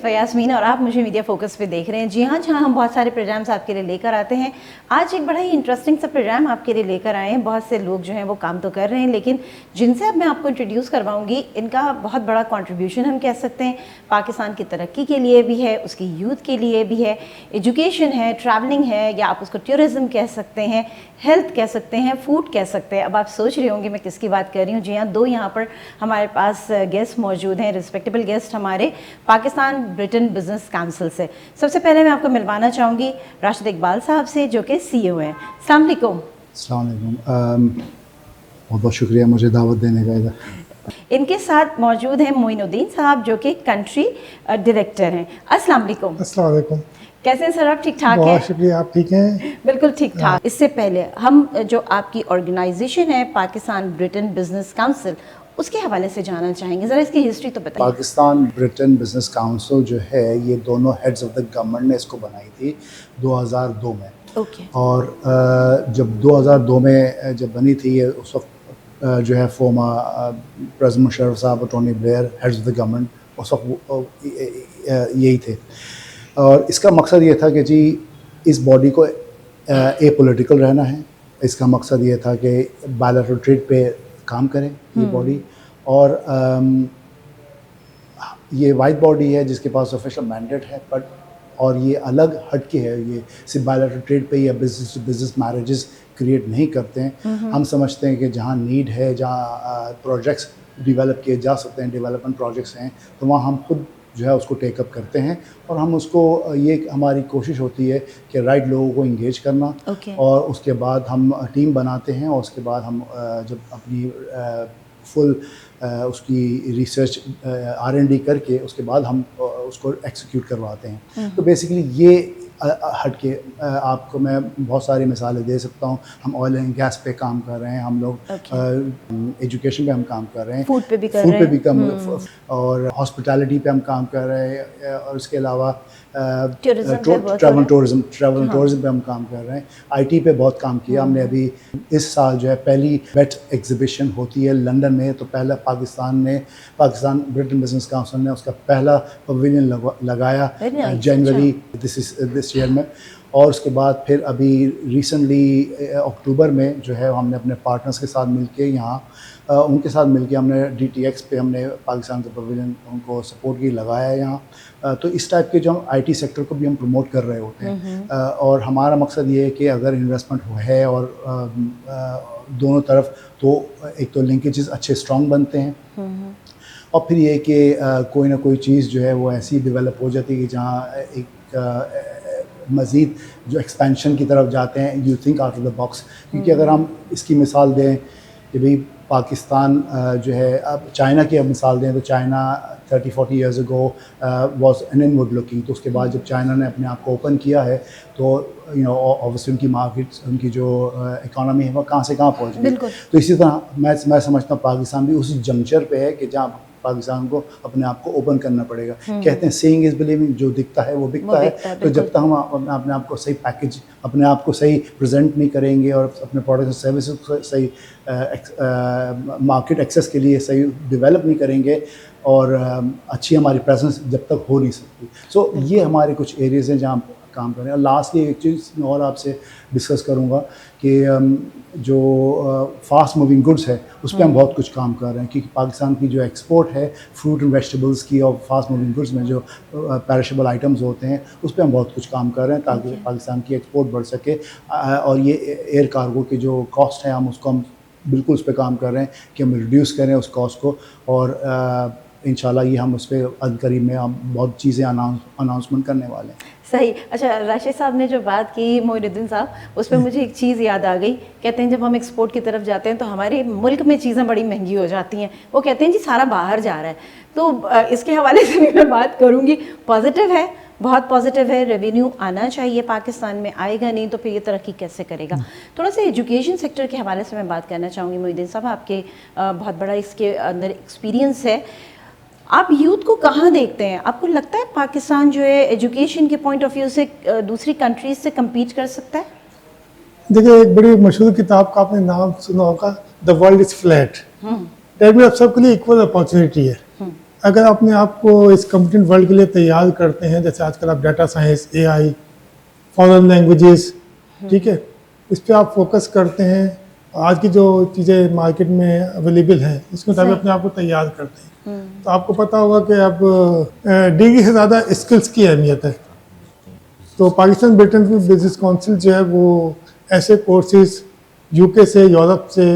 लतीफ़ा यास्मीन और आप मुझे मीडिया फोकस पे देख रहे हैं। जी हाँ, जहाँ हम बहुत सारे प्रोग्राम्स आपके लिए लेकर आते हैं। आज एक बड़ा ही इंटरेस्टिंग सा प्रोग्राम आपके लिए लेकर आए हैं। बहुत से लोग जो हैं वो काम तो कर रहे हैं, लेकिन जिनसे अब मैं आपको इंट्रोड्यूस करवाऊंगी, इनका बहुत बड़ा कंट्रीब्यूशन हम कह सकते हैं पाकिस्तान की तरक्की के लिए भी है, उसकी यूथ के लिए भी है, एजुकेशन है, ट्रैवलिंग है, या आप उसको टूरिज़्म कह सकते हैं, हेल्थ कह सकते हैं, फूड कह सकते हैं। अब आप सोच रहे होंगे मैं किसकी बात कर रही हूँ। जी हाँ, दो यहाँ पर हमारे पास गेस्ट मौजूद हैं, रिस्पेक्टेबल गेस्ट हमारे पाकिस्तान ब्रिटेन बिजनेस काउंसिल से। सबसे पहले मैं आपको मिलवाना चाहूँगी राशिद इकबाल साहब से, जो कि CEO हैं। अस्सलाम वालेकुम। अस्सलाम वालेकुम, बहुत बहुत शुक्रिया मुझे दावत देने का इधर। इनके साथ मौजूद हैं मोइनुद्दीन साहब, जो कि कंट्री डायरेक्टर हैं। अस्सलाम वालेकुम। अस्सलाम वालेकुम। कैसे हैं सर आप? ठीक ठाक हैं? बहुत शुक्रिया, आप ठीक हैं? बिल्कुल ठीक ठाक। इससे पहले हम जो आपकी ऑर्गेनाइजेशन है पाकिस्तान ब्रिटेन बिजनेस काउंसिल, उसके हवाले से जानना चाहेंगे, ज़रा इसकी हिस्ट्री तो बताइए। पाकिस्तान ब्रिटेन बिजनेस काउंसिल जो है, ये दोनों हेड्स ऑफ द गवर्नमेंट ने इसको बनाई थी 2002 में। ओके। और जब 2002 में जब बनी थी, ये उस वक्त जो है फॉर्मर प्रेसिडेंट मुशर्रफ साहब और Tony Blair heads of the government उस वक्त यही थे। और इसका मकसद ये था कि जी इस बॉडी को एपॉलिटिकल रहना है। इसका मकसद ये था कि बायलैटरल ट्रेड पे काम करें ये बॉडी। और ये वाइट बॉडी है जिसके पास ऑफिशियल मैंडेट है, बट और ये अलग हट के है, ये सिर्फ बायलैटरल ट्रेड पे या business to business marriages create नहीं करते हैं। हम समझते हैं कि जहाँ नीड है, जहाँ प्रोजेक्ट्स डेवलप किए जा सकते हैं, डेवलपमेंट प्रोजेक्ट्स हैं, तो वहाँ हम खुद जो है उसको टेकअप करते हैं। और हम उसको, ये हमारी कोशिश होती है कि राइट लोगों को इंगेज करना। और उसके बाद हम टीम बनाते हैं, और उसके बाद हम जब अपनी फुल उसकी रिसर्च R&D करके उसके बाद हम उसको एक्सिक्यूट करवाते हैं। तो बेसिकली ये हट के आपको मैं बहुत सारी मिसालें दे सकता हूँ। हम ऑयल एंड गैस पे काम कर रहे हैं, हम लोग एजुकेशन पे हम काम कर रहे हैं, फूड पे भी कर रहे हैं, और हॉस्पिटैलिटी पे हम काम कर रहे हैं, और इसके अलावा ट्रैवल टूरिज्म पे हम काम कर रहे हैं। IT पे बहुत काम किया हमने। अभी इस साल जो है पहली वेट एग्जीबिशन होती है लंदन में, तो पहला पाकिस्तान ब्रिटेन बिजनेस काउंसिल ने उसका पहला पवेलियन लगाया जनवरी दिस ईयर में। और उसके बाद फिर अभी रिसेंटली अक्टूबर में जो है हमने अपने पार्टनर्स के साथ मिलके यहाँ उनके साथ मिलके हमने DTX पे हमने पाकिस्तान का पवेलियन उनको सपोर्ट की लगाया है यहाँ। तो इस टाइप के जो हम IT सेक्टर को भी हम प्रमोट कर रहे होते हैं। और हमारा मकसद ये है कि अगर इन्वेस्टमेंट है और दोनों तरफ, तो एक तो लिंकेजेस अच्छे स्ट्रॉन्ग बनते हैं, और फिर ये कि कोई ना कोई चीज़ जो है वो ऐसी डेवलप हो जाती है कि जहाँ एक मज़ीद जो एक्सपेंशन की तरफ जाते हैं, you think out of the box. क्योंकि अगर हम इसकी मिसाल दें कि भाई पाकिस्तान जो है, अब चाइना की अब मिसाल दें, तो China 30-40 years ago was an inward looking. तो उसके बाद जब चाइना ने अपने आप को ओपन किया है, तो ऑब्वियसली उनकी मार्केट्स, उनकी जो इकोनॉमी है वो कहाँ से कहाँ पहुँच गई। तो इसी तरह मैं समझता हूँ पाकिस्तान भी उसी जंक्चर पे है कि जहाँ पाकिस्तान को अपने आप को ओपन करना पड़ेगा। कहते हैं सीइंग इज बिलीविंग, जो दिखता है वो बिकता है। तो जब तक हम अपने आप को सही पैकेज, अपने आप को सही प्रेजेंट नहीं करेंगे, और अपने प्रोडक्ट और सर्विसेज को सही मार्केट एक्सेस के लिए सही डेवलप नहीं करेंगे, और अच्छी हमारी प्रेजेंस जब तक हो नहीं सकती। सो ये हमारे कुछ एरियाज़ हैं जहाँ काम करें। और लास्टली एक चीज़ और आपसे डिस्कस करूँगा कि जो फास्ट मूविंग गुड्स है उस पर हम बहुत कुछ काम कर रहे हैं, क्योंकि पाकिस्तान की जो एक्सपोर्ट है फ्रूट एंड वेजिटेबल्स की, और फास्ट मूविंग गुड्स में जो पेरिशेबल आइटम्स होते हैं उस पर हम बहुत कुछ काम कर रहे हैं, ताकि पाकिस्तान की एक्सपोर्ट बढ़ सके। और ये एयर कार्गो की जो कॉस्ट है, हम उसको हम बिल्कुल उस पर काम कर रहे हैं कि हम रिड्यूस करें उस कॉस्ट को। और इंशाल्लाह ये हम उस पर करीब में हम बहुत चीज़ें अनाउंसमेंट करने वाले हैं। सही। अच्छा, राशिद साहब ने जो बात की, मोइनुद्दीन साहब, उस पर मुझे एक चीज़ याद आ गई। कहते हैं जब हम एक्सपोर्ट की तरफ जाते हैं तो हमारे मुल्क में चीज़ें बड़ी महंगी हो जाती हैं। वो कहते हैं जी सारा बाहर जा रहा है। तो इसके हवाले से भी मैं बात करूँगी। पॉजिटिव है, बहुत पॉजिटिव है। रेवेन्यू आना चाहिए पाकिस्तान में, आएगा नहीं तो फिर ये तरक्की कैसे करेगा। थोड़ा सा एजुकेशन सेक्टर के हवाले से मैं बात करना चाहूँगी। मोइनुद्दीन साहब, आपके बहुत बड़ा इसके अंदर एक्सपीरियंस है। आप यूथ को कहाँ देखते हैं? आपको लगता है पाकिस्तान जो है एजुकेशन के पॉइंट ऑफ व्यू से दूसरी कंट्रीज से कम्पीट कर सकता है? देखिए, एक बड़ी मशहूर किताब का आपने नाम सुना होगा, the world is flat. That means अब सबके लिए इक्वल अपॉर्चुनिटी है। अगर अपने आप को इस कम्पिटेंट वर्ल्ड के लिए तैयार करते हैं, जैसे आजकल आप data science, AI, foreign languages, ठीक है, इस पे आप फोकस करते हैं, आज की जो चीज़ें मार्केट में अवेलेबल हैं उसके मुताबिक अपने आप को तैयार करते हैं, तो आपको पता होगा कि अब डिग्री से ज़्यादा स्किल्स की अहमियत है। तो पाकिस्तान ब्रिटेन बिजनेस काउंसिल जो है वो ऐसे कोर्सेज UK से, यूरोप से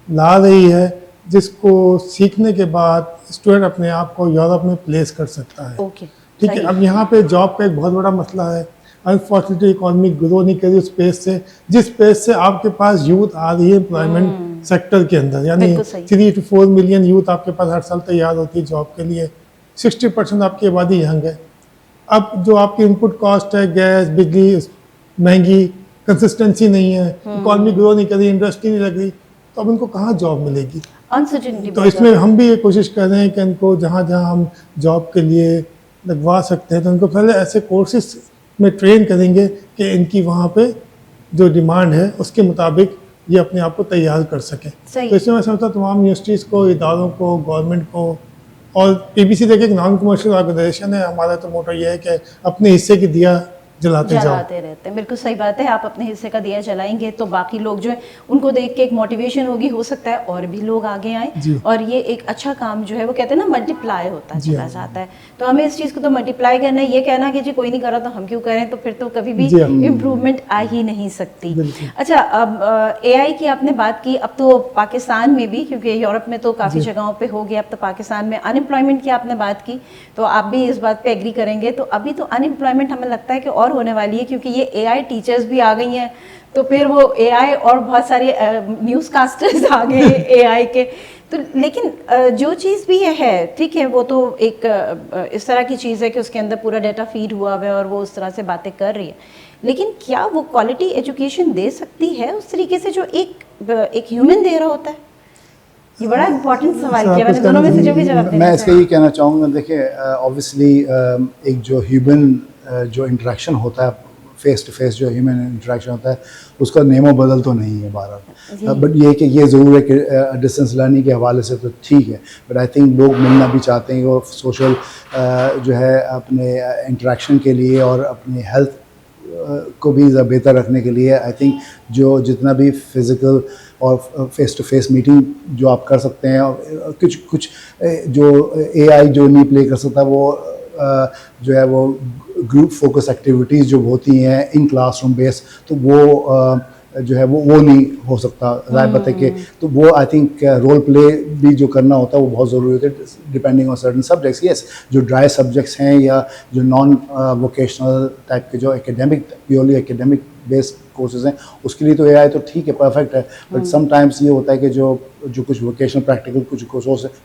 ला रही है जिसको सीखने के बाद स्टूडेंट अपने आप को यूरोप में प्लेस कर सकता है। ओके, ठीक है। अब यहाँ पे जॉब का एक बहुत बड़ा मसला है, अनफॉर्चुनेटली इकोनॉमी ग्रो नहीं करी उस पेस से जिस पेस से आपके पास यूथ आ रही है एम्प्लॉयमेंट सेक्टर के अंदर, यानी 3 to 4 मिलियन यूथ आपके पास हर साल तैयार होती है जॉब के लिए, 60% आपकी आबादी यंग है। अब जो आपकी इनपुट कॉस्ट है, गैस, बिजली महंगी, कंसिस्टेंसी नहीं है, इकोनॉमी ग्रो नहीं करी, इंडस्ट्री नहीं लग रही, तो अब इनको कहाँ जॉब मिलेगी? अनसर्टेनिटी। तो इसमें हम भी ये कोशिश कर रहे हैं कि इनको जहाँ जहाँ हम जॉब के लिए लगवा सकते हैं तो उनको पहले ऐसे कोर्सेज में ट्रेन करेंगे कि इनकी वहाँ पे जो डिमांड है उसके मुताबिक ये अपने आप को तैयार कर सकें। तो इसमें मैं समझता हूँ तमाम यूनिवर्सिटीज़ को, इदारों को, गवर्नमेंट को, और PBC देखिए एक नॉन कमर्शियल ऑर्गेनाइजेशन है, हमारा तो मोटो ये है कि अपने हिस्से की दिया जलाते रहते हैं। बिल्कुल सही बात है, आप अपने हिस्से का दिया जलाएंगे तो बाकी लोग जो है उनको देख के एक मोटिवेशन होगी, हो सकता है और भी लोग आगे आए और ये एक अच्छा काम जो है वो कहते हैं ना मल्टीप्लाई होता चला जाता है। तो हमें इस चीज़ को तो मल्टीप्लाई करना है, ये कहना कि जी कोई नहीं कर रहा तो हम क्यों करें, तो फिर तो कभी भी इम्प्रूवमेंट आ ही नहीं सकती। अच्छा, अब AI की आपने बात की, अब तो पाकिस्तान में भी, क्योंकि यूरोप में तो काफ़ी जगहों पर हो गया, अब तो पाकिस्तान में अनएम्प्लॉयमेंट की आपने बात की, तो आप भी इस बात पर एग्री करेंगे। तो अभी तो अनएम्प्लॉयमेंट हमें लगता है कि और होने वाली है, क्योंकि ये AI टीचर्स भी आ गई हैं, तो फिर वो AI और बहुत सारे न्यूज़ कास्टर्स आ गए AI के। तो लेकिन जो चीज़ भी है ठीक है, वो तो एक इस तरह की चीज़ है कि उसके अंदर पूरा डाटा फीड हुआ हुआ है और वो उस तरह से बातें कर रही है, लेकिन क्या वो क्वालिटी एजुकेशन दे सकती है उस तरीके से जो एक ह्यूमन दे रहा होता है? ये बड़ा इम्पोर्टेंट सवाल किया मैंने, दोनों में से जो भी जवाब देना। मैं इसका ये कहना चाहूँगा, देखिए ऑब्वियसली एक जो ह्यूमन जो इंटरेक्शन होता है, फेस टू फेस जो ह्यूमन इंटरेक्शन होता है, उसका नेमो बदल तो नहीं है बहरहाल, बट ये कि ये ज़रूर है कि डिस्टेंस लर्निंग के हवाले से तो ठीक है, बट आई थिंक लोग मिलना भी चाहते हैं और सोशल जो है अपने इंटरेक्शन के लिए और अपनी हेल्थ को भी बेहतर रखने के लिए आई थिंक जो जितना भी फिज़िकल और फेस टू फेस मीटिंग जो आप कर सकते हैं, और कुछ जो AI जो नहीं प्ले कर सकता, वो जो है वो ग्रुप फोकस एक्टिविटीज़ जो होती हैं इन क्लासरूम बेस, तो वो जो है वो नहीं हो सकता, राय बता के, तो वो आई थिंक रोल प्ले भी जो करना होता है वो बहुत ज़रूरी होता है depending on certain subjects. Yes, जो ड्राई सब्जेक्ट्स हैं या जो नॉन वोकेशनल टाइप के जो academic purely academic based courses हैं, उसके लिए तो AI तो ठीक है, परफेक्ट है, बट समटाइम्स ये होता है कि जो कुछ वोकेशनल प्रैक्टिकल कुछ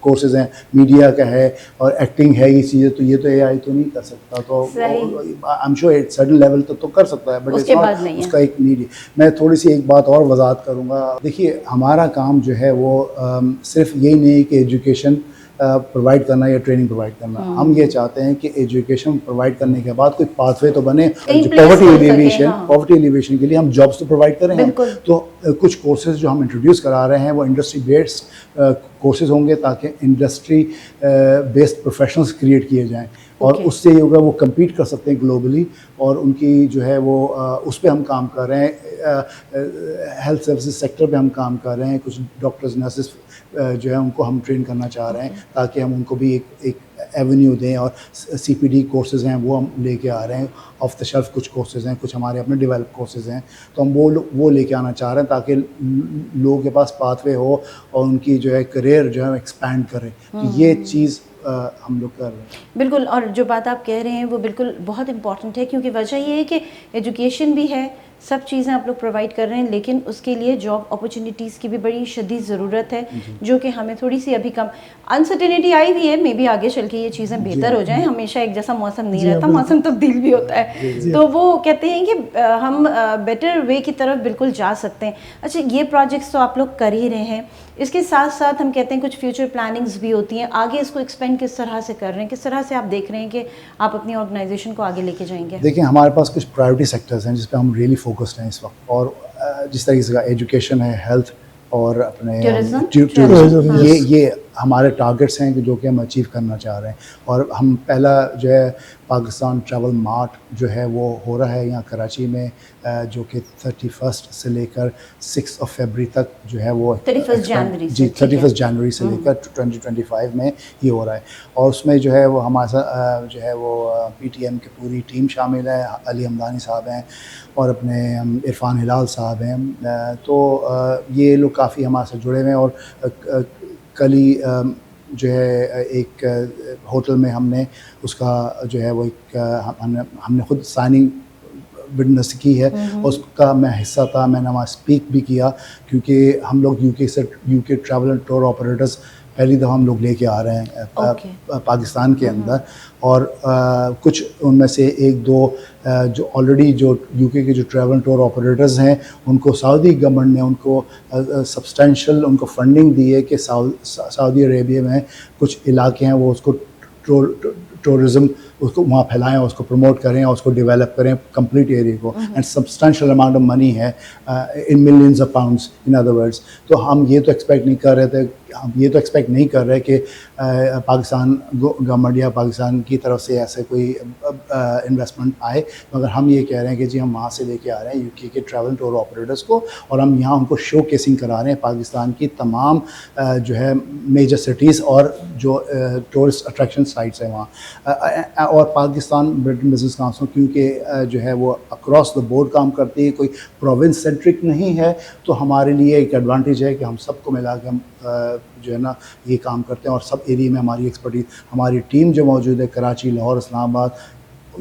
कोर्सेज हैं, मीडिया का है और एक्टिंग है, ये चीज़ें तो ये तो AI तो नहीं कर सकता, तो I am sure at certain level तो कर सकता है, बट उसका एक नीड है। मैं थोड़ी सी एक बात और वजाहत करूँगा, देखिए हमारा काम जो है वो सिर्फ यही नहीं है कि एजुकेशन प्रोवाइड करना या ट्रेनिंग प्रोवाइड करना, हम ये चाहते हैं कि एजुकेशन प्रोवाइड करने के बाद कोई पाथवे तो बने, जो पॉवर्टी एलिवेशन के लिए हम जॉब्स तो प्रोवाइड करें हैं, तो कुछ कोर्सेज जो हम इंट्रोड्यूस करा रहे हैं वो इंडस्ट्री बेस्ड कोर्सेज होंगे ताकि इंडस्ट्री बेस्ड प्रोफेशनल्स क्रिएट किए जाएं और उससे ये होगा वो compete कर सकते हैं ग्लोबली, और उनकी जो है वो उस पर हम काम कर रहे हैं। हेल्थ सर्विसेज सेक्टर पे हम काम कर रहे हैं, कुछ डॉक्टर्स नर्सेस जो है उनको हम ट्रेन करना चाह रहे हैं ताकि हम उनको भी एक एवेन्यू दें, और CPD कोर्सेज़ हैं वो हम लेके आ रहे हैं, ऑफ द शेल्फ कुछ कोर्सेज़ हैं, कुछ हमारे अपने डेवलप कोर्सेज़ हैं, तो हम वो लेके आना चाह रहे हैं ताकि लोगों के पास पाथवे हो और उनकी जो है करियर जो है एक्सपैंड करें, तो ये चीज़ हम लोग कर रहे हैं। बिल्कुल, और जो बात आप कह रहे हैं वो बिल्कुल बहुत इंपॉर्टेंट है, क्योंकि वजह ये है कि एजुकेशन भी है, सब चीज़ें आप लोग प्रोवाइड कर रहे हैं, लेकिन उसके लिए जॉब अपॉर्चुनिटीज़ की भी बड़ी शदीद ज़रूरत है, जो कि हमें थोड़ी सी अभी कम अनसर्टेनिटी आई हुई है, मे बी आगे चल के ये चीज़ें बेहतर हो जाएं, हमेशा एक जैसा मौसम नहीं रहता, मौसम तब्दील भी होता है, तो वो कहते हैं कि हम बेटर वे की तरफ बिल्कुल जा सकते हैं। अच्छा, ये प्रोजेक्ट्स तो आप लोग कर ही रहे हैं, इसके साथ साथ हम कहते हैं कुछ फ्यूचर प्लानिंग्स भी होती हैं, आगे इसको एक्सपेंड किस तरह से कर रहे हैं, किस तरह से आप देख रहे हैं कि आप अपनी ऑर्गेनाइजेशन को आगे लेके जाएंगे? देखिए, हमारे पास कुछ प्रायोरिटी सेक्टर्स हैं जिस पे हम रियली फोकस्ड हैं इस वक्त, और जिस तरीके से एजुकेशन है, हेल्थ और अपने टूरिज्म, ये ہمارے ٹارگٹس ہیں کہ جو کہ ہم اچیو کرنا چاہ رہے ہیں. اور ہم پہلا جو ہے پاکستان ٹریول مارٹ جو ہے وہ ہو رہا ہے یہاں کراچی میں, جو کہ 31 سے لے کر 6 فیبرری تک جو ہے وہ 31 جنوری سے, جی 31 جنوری سے لے کر 2025 میں یہ ہو رہا ہے. اور اس میں جو ہے وہ ہمارے ساتھ جو ہے وہ پی ٹی ایم کی پوری ٹیم شامل ہے, علی حمدانی صاحب ہیں اور اپنے عرفان ہلال صاحب ہیں. تو یہ لوگ کافی ہمارے سے جڑے ہوئے ہیں. اور کل ہی جو ہے ایک ہوٹل میں ہم نے اس کا جو ہے وہ ایک ہم نے خود سائننگ وٹنس کی ہے, اس کا میں حصہ تھا, میں نے وہاں اسپیک بھی کیا, کیونکہ ہم لوگ یو کے ٹریول اینڈ ٹور آپریٹرز پہلی دفعہ ہم لوگ لے کے آ رہے ہیں پاکستان کے اندر. اور کچھ ان میں سے ایک دو جو آلریڈی جو یو کے جو ٹریول اینڈ ٹور آپریٹرز ہیں ان کو سعودی گورنمنٹ نے ان کو سبسٹینشیل ان کو فنڈنگ دی ہے کہ سعودی عربیہ میں کچھ علاقے ہیں وہ اس کو ٹورزم اس کو وہاں پھیلائیں, اس کو پروموٹ کریں اور اس کو ڈیولپ کریں کمپلیٹ ایریا کو. And substantial amount of money ہے in millions of pounds in other words. تو ہم یہ تو ایکسپیکٹ نہیں کر رہے تھے, ہم یہ تو ایکسپیکٹ نہیں کر رہے کہ پاکستان گورنمنٹ یا پاکستان کی طرف سے ایسے کوئی انویسٹمنٹ آئے, مگر ہم یہ کہہ رہے ہیں کہ جی ہم وہاں سے لے کے آ رہے ہیں یو کے ٹریول ٹور آپریٹرس کو, اور ہم یہاں ان کو شو کیسنگ کرا رہے ہیں پاکستان کی تمام جو ہے میجر سٹیز اور جو ٹورسٹ اٹریکشن سائٹس ہیں وہاں. اور پاکستان برٹن بزنس کاؤنسل کیونکہ جو ہے وہ اکراس دا بورڈ کام کرتی ہے, کوئی پروونس سینٹرک نہیں ہے, تو ہمارے لیے ایک ایڈوانٹیج ہے کہ ہم سب کو ملا کے ہم جو ہے نا یہ کام کرتے ہیں. اور سب ایریا میں ہماری ایکسپرٹیز, ہماری ٹیم جو موجود ہے کراچی, لاہور, اسلام آباد,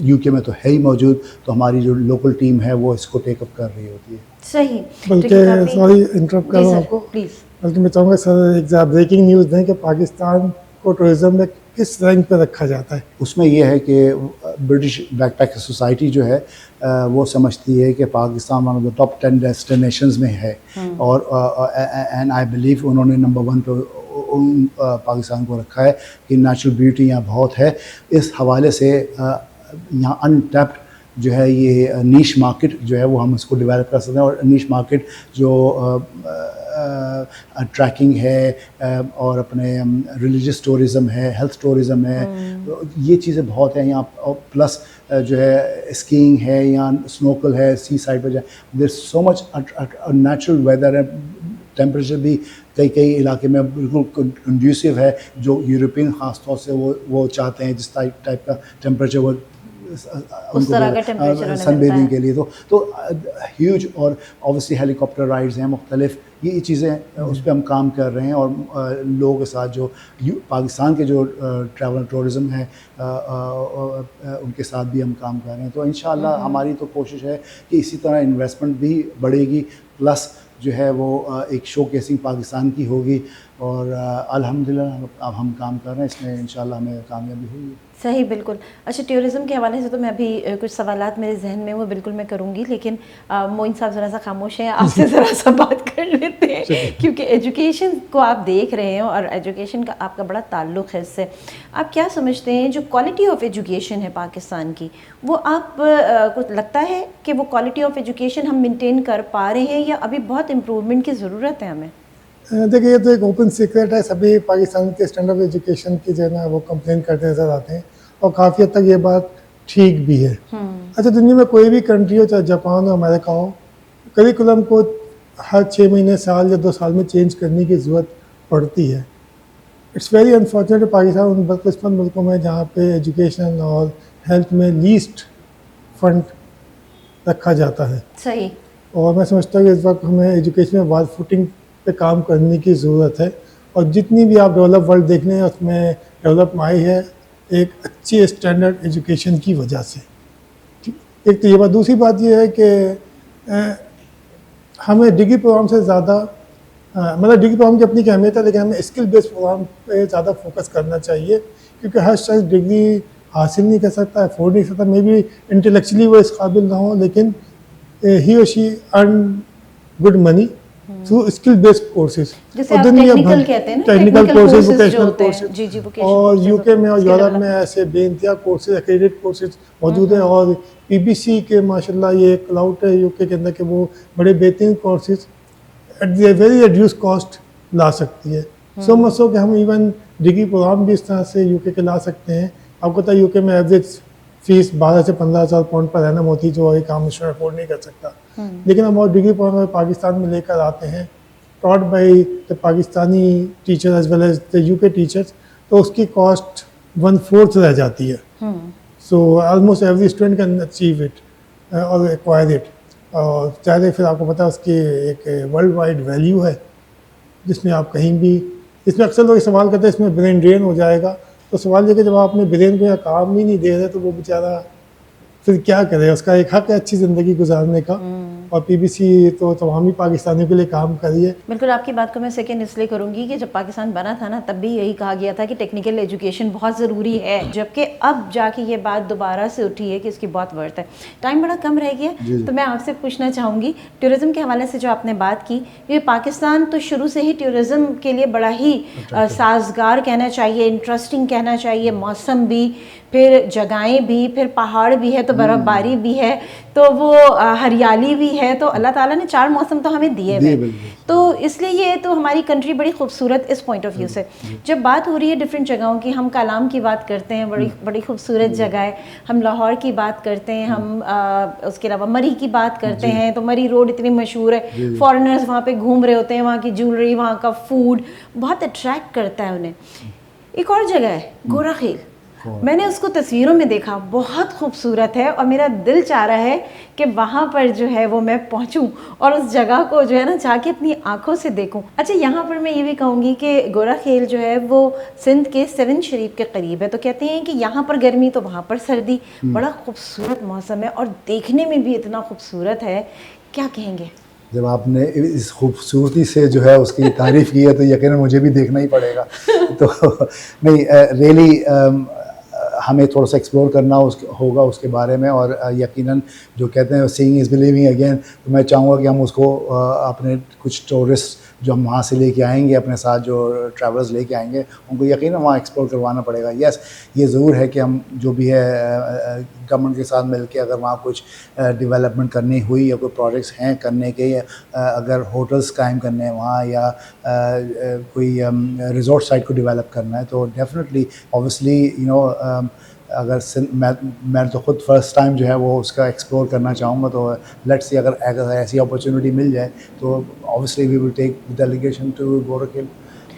یو کے میں تو ہے ہی موجود, تو ہماری جو لوکل ٹیم ہے وہ اس کو ٹیک اپ کر رہی ہوتی ہے. صحیح. بلکہ سوری انٹرپٹ کر رہا ہوں آپ کو, پلیز. بلکہ میں چاہوں گا سر ایک بریکنگ نیوز دیں کہ پاکستان کو ٹورزم میں کس رینک پہ رکھا جاتا ہے. اس میں یہ ہے کہ برٹش بیک پیکر سوسائٹی جو ہے وہ سمجھتی ہے کہ Pakistan one of the top 10 destinations میں ہے, اور اینڈ آئی بلیو انہوں نے نمبر 1 پہ پاکستان کو رکھا ہے کہ نیچرل بیوٹی یہاں بہت ہے. اس حوالے سے یہاں انٹیپڈ جو ہے یہ نیش مارکیٹ جو ہے وہ ہم اس کو ڈیولپ کر سکتے ہیں. اور نیش مارکیٹ جو ٹریکنگ ہے اور اپنے ریلیجس ٹورزم ہے, ہیلتھ ٹورزم ہے, یہ چیزیں بہت ہیں یہاں. پلس جو ہے اسکینگ ہے, یہاں سنوکل ہے, سی سائڈ پہ جائیں, دیر سو مچ نیچرل ویدر ہے, ٹیمپریچر بھی کئی علاقے میں بالکل کنڈیوسیو ہے, جو یورپین خاص طور سے وہ چاہتے ہیں جس ٹائپ کا ٹیمپریچر وہ سن بیدنگ کے لیے. تو ہیوج, اور اوبیسلی ہیلی کاپٹر رائڈز ہیں مختلف, یہ چیزیں اس پہ ہم کام کر رہے ہیں. اور لوگوں کے ساتھ جو پاکستان کے جو ٹریول ٹورزم ہے ان کے ساتھ بھی ہم کام کر رہے ہیں. تو انشاءاللہ ہماری تو کوشش ہے کہ اسی طرح انویسٹمنٹ بھی بڑھے گی, پلس جو ہے وہ ایک شو کیسنگ پاکستان کی ہوگی. اور الحمدللہ اب ہم کام کر رہے ہیں, اس میں انشاءاللہ ہمیں کامیابی ہوگی. صحیح, بالکل. اچھا, ٹورزم کے حوالے سے تو میں ابھی کچھ سوالات میرے ذہن میں وہ بالکل میں کروں گی, لیکن معین صاحب ذرا سا خاموش ہیں, آپ سے ذرا سا بات کر لیتے ہیں, کیونکہ ایجوکیشن کو آپ دیکھ رہے ہیں اور ایجوکیشن کا آپ کا بڑا تعلق ہے اس سے. آپ کیا سمجھتے ہیں جو کوالٹی آف ایجوکیشن ہے پاکستان کی, وہ آپ کو لگتا ہے کہ وہ کوالٹی آف ایجوکیشن ہم مینٹین کر پا رہے ہیں یا ابھی بہت امپروومنٹ کی ضرورت ہے ہمیں؟ دیکھیے, یہ تو ایک اوپن سیکرٹ ہے, سبھی پاکستان کے اسٹینڈرڈ آف ایجوکیشن کی جو ہے نا وہ کمپلین کرتے نظر آتے ہیں, اور کافی حد تک یہ بات ٹھیک بھی ہے. اچھا, دنیا میں کوئی بھی کنٹری ہو, چاہے جاپان ہو, امریکہ ہو, کریکولم کو ہر 6 مہینے, سال یا 2 سال میں چینج کرنے کی ضرورت پڑتی ہے. اٹس ویری انفارچونیٹ پاکستان ان بدقسمت ملکوں میں جہاں پہ ایجوکیشن اور ہیلتھ میں لیسٹ فنڈ رکھا جاتا ہے. صحیح. اور میں سمجھتا ہوں کہ اس وقت ہمیں ایجوکیشن میں وال فوٹنگ پہ کام کرنے کی ضرورت ہے. اور جتنی بھی آپ ڈیولپ ورلڈ دیکھ لیں ہیں, اس میں ڈیولپ آئی ہے ایک اچھی اسٹینڈرڈ ایجوکیشن کی وجہ سے. ایک تو یہ بات. دوسری بات یہ ہے کہ ہمیں ڈگری پروگرام سے زیادہ مطلب ڈگری پروگرام کی اپنی کی اہمیت ہے, لیکن ہمیں اسکل بیسڈ پروگرام پہ زیادہ فوکس کرنا چاہیے, کیونکہ ہر شخص ڈگری حاصل نہیں کر سکتا, افورڈ نہیں کر سکتا, مے بی انٹلیکچولی وہ اس قابل نہ ہو, لیکن ہی اور she earn good money through skill based courses. Technical courses, vocational courses, اور یو کے میں اور یورپ میں ایسے بے انتہا کورسز, ایکریڈیٹ کورسز موجود ہیں. اور پی بی سی کے ماشاء اللہ یہ کلاؤٹ ہے یو کے اندر کہ وہ بڑے بہترین courses at the very reduce cost لا سکتی ہے. सो मच सो कि हम इवन डिग्री प्रोग्राम भी इस तरह से यूके के ला सकते हैं. आपको पता है यूके में एवरेज फीस 12 से 15,000 पाउंड पर एनम होती है, जो एक आम स्टूडेंट अफोर्ड नहीं कर सकता. लेकिन हम और डिग्री प्रोग्राम पाकिस्तान में लेकर आते हैं, taught by the Pakistani teacher as well as the UK teachers, तो उसकी कॉस्ट 1/4 रह जाती है. So almost every student can achieve it और एक्वायर इट. और चाहे फिर आपको पता है उसकी एक वर्ल्ड वाइड वैल्यू है, जिसमें आप कहीं भी, इसमें अक्सर लोग सवाल करते हैं इसमें ब्रेन ड्रेन हो जाएगा. तो सवाल ये कि जब आप अपने ब्रेन को यहाँ काम ही नहीं दे रहे तो वो बेचारा फिर क्या करे. उसका एक हक है अच्छी ज़िंदगी गुजारने का, और पीबीसी तो तमामी पाकिस्तानियों के लिए काम करी है. बिल्कुल, आपकी बात को मैं सेकंड इसलिए करूंगी कि जब पाकिस्तान बना था ना, तब भी यही कहा गया था कि टेक्निकल एजुकेशन बहुत ज़रूरी है, जबकि अब जाके ये बात दोबारा से उठी है कि इसकी बहुत वर्थ है. टाइम बड़ा कम रह गया, तो मैं आपसे पूछना चाहूँगी टूरिज़्म के हवाले से जो आपने बात की, ये पाकिस्तान तो शुरू से ही टूरिज़्म के लिए बड़ा ही साजगार कहना चाहिए, इंटरेस्टिंग कहना चाहिए. मौसम भी, फिर जगहें भी, फिर पहाड़ भी है तो बर्फ़बारी भी है, तो वो हरियाली भी है. तो अल्लाह ताला ने 4 मौसम तो हमें दिए हुए, तो इसलिए ये तो हमारी कंट्री बड़ी खूबसूरत इस पॉइंट ऑफ व्यू से. जब बात हो रही है डिफरेंट जगहों की, हम कालाम की बात करते हैं, बड़ी बड़ी खूबसूरत जगह है. हम लाहौर की बात करते हैं, हम उसके अलावा मरी की बात करते हैं, तो मरी रोड इतनी मशहूर है, फॉरेनर्स वहाँ पे घूम रहे होते हैं, वहाँ की ज्वेलरी, वहाँ का फूड बहुत अट्रैक्ट करता है उन्हें. एक और जगह है गोरा खेल, मैंने उसको तस्वीरों में देखा, बहुत खूबसूरत है, और मेरा दिल चाह रहा है कि वहाँ पर जो है वो मैं पहुँचूँ और उस जगह को जो है ना जाके अपनी आंखों से देखूँ. अच्छा, यहाँ पर मैं ये भी कहूँगी कि गोरा खेल जो है वो सिंध के 7 शरीफ के करीब है, तो कहते हैं कि यहाँ पर गर्मी तो वहाँ पर सर्दी, बड़ा खूबसूरत मौसम है और देखने में भी इतना खूबसूरत है. क्या कहेंगे? जब आपने इस खूबसूरती से जो है उसकी तारीफ़ की है तो यकीनन मुझे भी देखना ही पड़ेगा. तो नहीं, रियली हमें थोड़ा सा एक्सप्लोर करना होगा उसके बारे में, और यकीनन जो कहते हैं सीइंग इज़ बिलीविंग अगेन, तो मैं चाहूँगा कि हम उसको अपने कुछ टूरिस्ट जो हम वहाँ से लेके आएंगे, अपने साथ जो ट्रैवलर्स लेके आएंगे, उनको यकीनन वहाँ एक्सप्लोर करवाना पड़ेगा. यस, ये ज़रूर है कि हम जो भी है गवर्नमेंट के साथ मिलके अगर वहाँ कुछ डेवलपमेंट करनी हुई या कोई प्रोजेक्ट्स हैं करने के, या अगर होटल्स कायम करने हैं वहाँ, या कोई रिजॉर्ट साइट को डेवलप करना है, तो डेफिनेटली ऑब्वियसली अगर मैं तो ख़ुद फर्स्ट टाइम जो है वो उसका एक्सप्लोर करना चाहूँगा, तो लेट्स सी अगर ऐसी अपॉर्चुनिटी मिल जाए तो obviously we will take delegation to गोरा खेल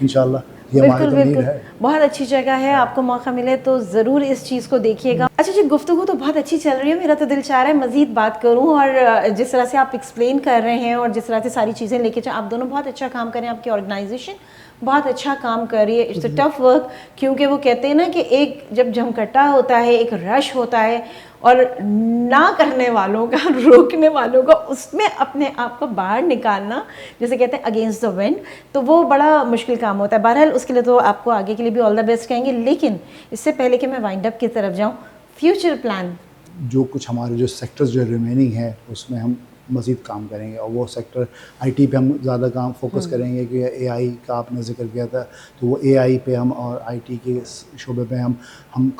इंशाल्लाह. ये हमारी तो नीड है. बहुत अच्छी जगह है, आपको मौका मिले तो ज़रूर इस चीज़ को देखिएगा. अच्छा जी, गुफ्तगू तो बहुत अच्छी चल रही है, मेरा तो दिल चाह रहा है मज़ीद बात करूं, और जिस तरह से आप एक्सप्लेन कर रहे हैं और जिस तरह से सारी चीज़ें लेके आप दोनों बहुत अच्छा काम कर रहे हैं, आपकी ऑर्गेनाइजेशन बहुत अच्छा काम कर रही है. इट्स अ टफ वर्क, क्योंकि वो कहते हैं ना कि एक जब जमकटा होता है, एक रश होता है, और ना करने वालों का, रोकने वालों का, उसमें अपने आप को बाहर निकालना, जैसे कहते हैं अगेंस्ट द विंड, तो वो बड़ा मुश्किल काम होता है. बहरहाल उसके लिए तो आपको आगे के लिए भी ऑल द बेस्ट कहेंगे. लेकिन इससे पहले कि मैं वाइंड अप की तरफ जाऊँ, फ्यूचर प्लान, जो कुछ हमारे जो सेक्टर्स जो रिमेनिंग है उसमें हम मज़ीद काम करेंगे, और वो सेक्टर आईटी पे हम ज़्यादा काम फोकस करेंगे, कि एआई का आपने जिक्र किया था, तो वो एआई पे हम और आईटी के शोबे पे हम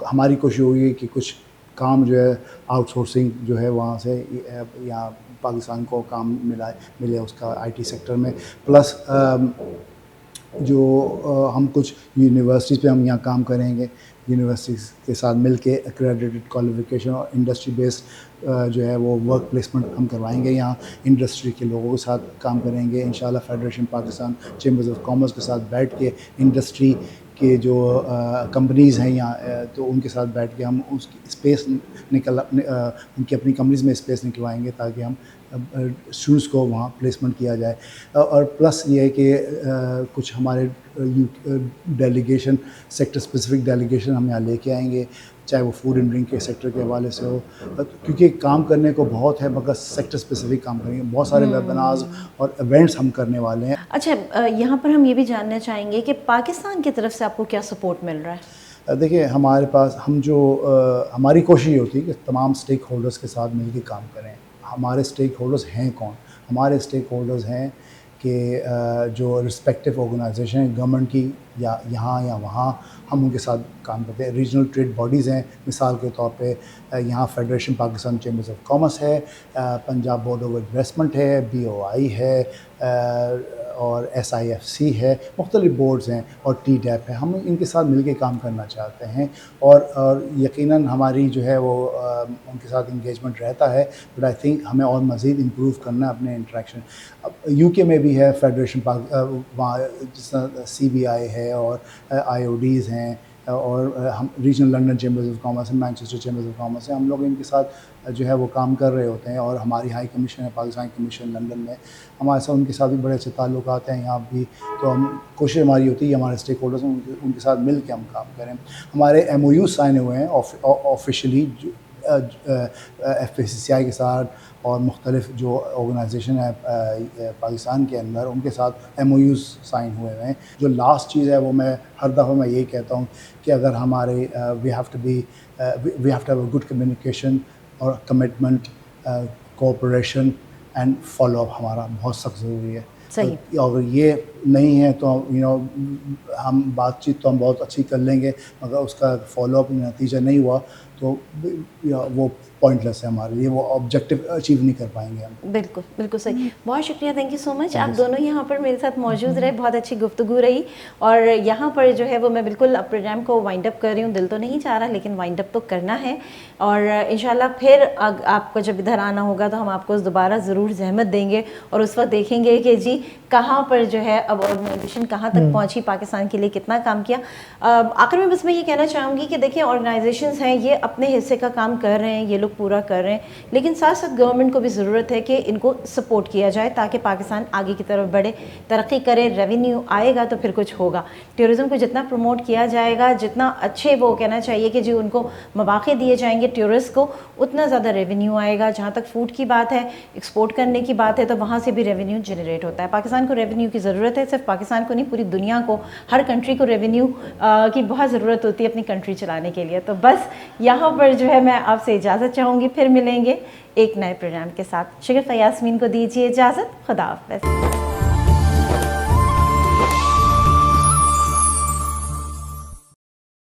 हमारी कोशिश होगी कि कुछ काम जो है आउटसोर्सिंग जो है वहाँ से यहाँ पाकिस्तान को काम मिले उसका आईटी सेक्टर में. प्लस जो हम कुछ यूनिवर्सिटीज़ पे हम यहाँ काम करेंगे, यूनिवर्सिटीज़ के साथ मिलके एक्रेडिटेड क्वालिफिकेशन और इंडस्ट्री बेस्ड जो है वो वर्क प्लेसमेंट हम करवाएंगे. यहाँ इंडस्ट्री के लोगों के साथ काम करेंगे इंशाल्लाह. Federation Pakistan chambers of commerce के साथ बैठ के इंडस्ट्री के जो कंपनीज़ हैं यहाँ, तो उनके साथ बैठ के हम उसकी स्पेस उनकी अपनी कंपनीज़ में स्पेस निकलवाएंगे, ताकि हम स्टूडेंट्स को वहाँ प्लेसमेंट किया जाए. और प्लस ये है कि कुछ हमारे डेलीगेशन, सेक्टर स्पेसिफिक डेलीगेशन हम यहाँ लेके आएंगे, चाहे वो फूड एंड ड्रिंक के सेक्टर के हवाले से हो, क्योंकि काम करने को बहुत है, मगर सेक्टर स्पेसिफिक काम करेंगे. बहुत सारे वेबिनार्स और इवेंट्स हम करने वाले हैं. अच्छा, यहाँ पर हम ये भी जानना चाहेंगे कि पाकिस्तान की तरफ से आपको क्या सपोर्ट मिल रहा है? देखिए, हमारे पास हमारी कोशिश होती है कि तमाम स्टेक होल्डर्स के साथ मिलकर काम करें. हमारे स्टेक होल्डर्स हैं कौन? हमारे स्टेक होल्डर्स हैं कि जो रिस्पेक्टिव ऑर्गेनाइजेशन है गवर्नमेंट की, या यहाँ या वहाँ, हम उनके साथ काम करते हैं. रीजनल ट्रेड बॉडीज़ हैं, मिसाल के तौर पे यहाँ federation Pakistan chambers of commerce है, पंजाब बोर्ड ऑफ इन्वेस्टमेंट है, BOI है, اور SIFC ہے, مختلف بورڈز ہیں, اور TDAP ہے. ہم ان کے ساتھ مل کے کام کرنا چاہتے ہیں, اور یقیناً ہماری جو ہے وہ ان کے ساتھ انگیجمنٹ رہتا ہے, بٹ آئی تھنک ہمیں اور مزید امپروو کرنا ہے اپنے انٹریکشن. اب UK میں بھی ہے فیڈریشن, وہاں جس طرح CBI ہے اور IODs ہیں, اور ہم regional London chambers of commerce ہے, مینچسٹر چیمبرز آف کامرس ہے, ہم لوگ ان کے ساتھ جو ہے وہ کام کر رہے ہوتے ہیں. اور ہماری ہائی کمیشن ہے, پاکستان کمیشن لنڈن میں, ہمارے ساتھ ان کے ساتھ بھی بڑے اچھے تعلقات ہیں یہاں بھی. تو ہم کوشش ہماری ہوتی ہے ہمارے اسٹیک ہولڈرز ان کے ساتھ مل کے ہم کام کریں. ہمارے MOU سائن ہوئے ہیں آفیشلی FACCI کے ساتھ, اور مختلف جو آرگنائزیشن ہے پاکستان کے اندر, ان کے ساتھ MOUs سائن ہوئے ہیں. جو لاسٹ چیز ہے وہ میں ہر دفعہ میں یہی کہتا ہوں کہ اگر ہمارے we have to have a good communication اور commitment, cooperation and follow up ہمارا بہت سخت ضروری ہے. صحیح. اگر یہ نہیں ہے تو ہم بات چیت تو ہم بہت اچھی کر لیں گے, مگر اس کا فالو اپ نتیجہ نہیں ہوا تو وہ پوائنٹ لیس ہے ہمارے لیے, وہ آبجیکٹیو اچیو نہیں کر پائیں گے ہم. بالکل بالکل صحیح. بہت شکریہ, تھینک یو سو مچ. آپ دونوں یہاں پر میرے ساتھ موجود رہے, بہت اچھی گفتگو رہی. اور یہاں پر جو ہے وہ میں بالکل اب پروگرام کو وائنڈ اپ کر رہی ہوں, دل تو نہیں چاہ رہا لیکن وائنڈ اپ تو کرنا ہے. اور انشاءاللہ پھر آپ کو جب ادھر آنا ہوگا تو ہم آپ کو دوبارہ ضرور زحمت دیں گے, اور اس وقت دیکھیں گے کہ جی کہاں پر جو ہے اب آرگنائزیشن کہاں تک پہنچی, پاکستان کے لیے کتنا کام کیا. آخر میں بس میں یہ کہنا چاہوں گی کہ دیکھیں آرگنائزیشنز ہیں یہ اپنے حصے کا کام کر رہے ہیں, یہ لوگ پورا کر رہے ہیں, لیکن ساتھ ساتھ گورنمنٹ کو بھی ضرورت ہے کہ ان کو سپورٹ کیا جائے تاکہ پاکستان آگے کی طرف بڑھے, ترقی کرے. ریونیو آئے گا تو پھر کچھ ہوگا. ٹورزم کو جتنا پروموٹ کیا جائے گا, جتنا اچھے وہ کہنا چاہیے کہ جی ان کو مواقع دیے جائیں گے ٹورسٹ کو, اتنا زیادہ ریونیو آئے گا. جہاں تک فوڈ کی بات ہے, ایکسپورٹ کرنے کی بات ہے, تو وہاں سے بھی ریونیو جنریٹ ہوتا ہے. پاکستان کو ریونیو کی ضرورت ہے, صرف پاکستان کو نہیں پوری دنیا کو, ہر کنٹری کو ریونیو کی بہت ضرورت ہوتی ہے اپنی کنٹری چلانے کے لیے. تو بس یہاں پر جو ہے میں آپ سے اجازت چاہوں گی, پھر ملیں گے ایک نئے پروگرام کے ساتھ. شگفتہ یاسمین کو دیجیے اجازت, خدا حافظ.